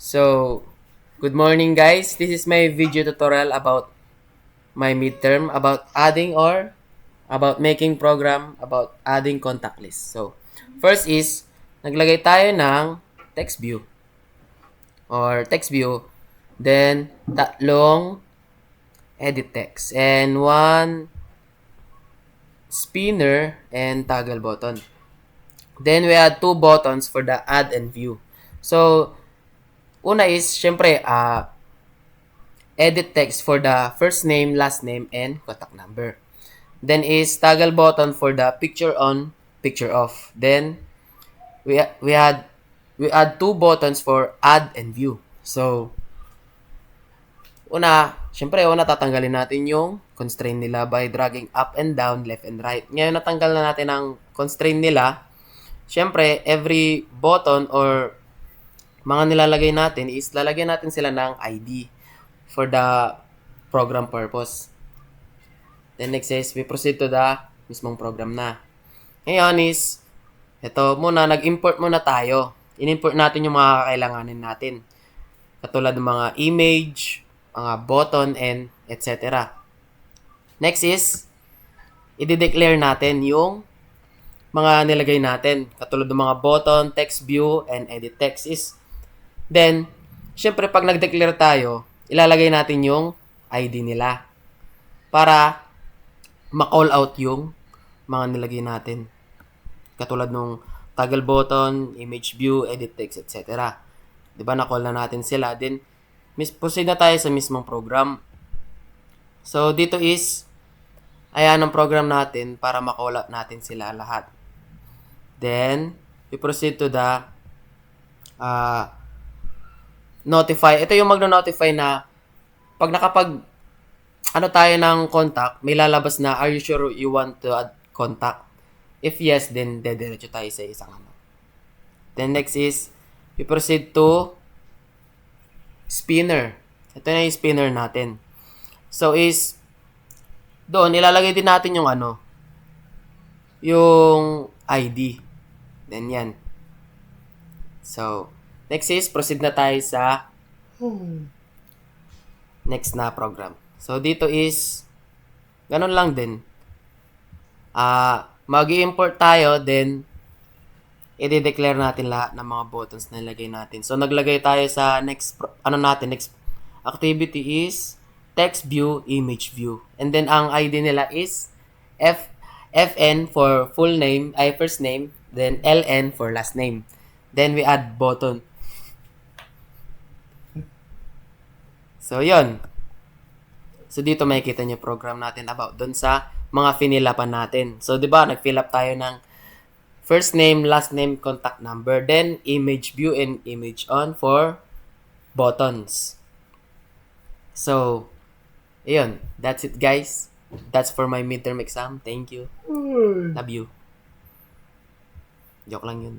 So, good morning guys. This is my video tutorial about my midterm, about adding or about making program, about adding contact list. So, first is, naglagay tayo ng text view or text view. Then, tatlong edit text and one spinner and toggle button. Then, we add two buttons for the add and view. So, una is, syempre, edit text for the first name, last name, and contact number. Then is toggle button for the picture on, picture off. Then we add two buttons for add and view. So una tatanggalin natin yung constraint nila by dragging up and down, left and right. Ngayon natanggal na natin ang constraint nila. Syempre, every button or mga nilalagay natin is lalagyan natin sila ng ID for the program purpose. Then next is, we proceed to the mismong program na. Ngayon is, ito muna, nag-import muna tayo. In-import natin yung mga kakailanganin natin. Katulad ng mga image, mga button, and etc. Next is, i-declare natin yung mga nilagay natin. Katulad ng mga button, text view, and edit text is. Then, syempre pag nag-declare tayo, ilalagay natin yung ID nila. Para ma-call out yung mga nilagay natin. Katulad nung toggle button, image view, edit text, etc. Diba, na-call na natin sila. Then, proceed na tayo sa mismong program. So, dito is, ayan ang program natin para ma-call out natin sila lahat. Then, we proceed to the notify. Ito yung magno-notify na pag tayo ng contact, may lalabas na, are you sure you want to add contact? If yes, then dediretso tayo sa isang ano. Then next is, we proceed to spinner. Ito na yung spinner natin. So is, doon, ilalagay din natin yung ano, yung ID. Then yan. So, next is, proceed na tayo sa next na program. So, dito is, ganun lang din. Mag-i-import tayo, then, i-declare natin lahat ng mga buttons na nilagay natin. So, naglagay tayo sa next activity is, text view, image view. And then, ang ID nila is, FN for full name, first name, then LN for last name. Then, we add button. So, yun. So, dito makikita nyo program natin about dun sa mga finilapan natin. So, di ba, nag-fill up tayo ng first name, last name, contact number, then image view and image on for buttons. So, ayun. That's it, guys. That's for my midterm exam. Thank you. Love you. Joke lang yun.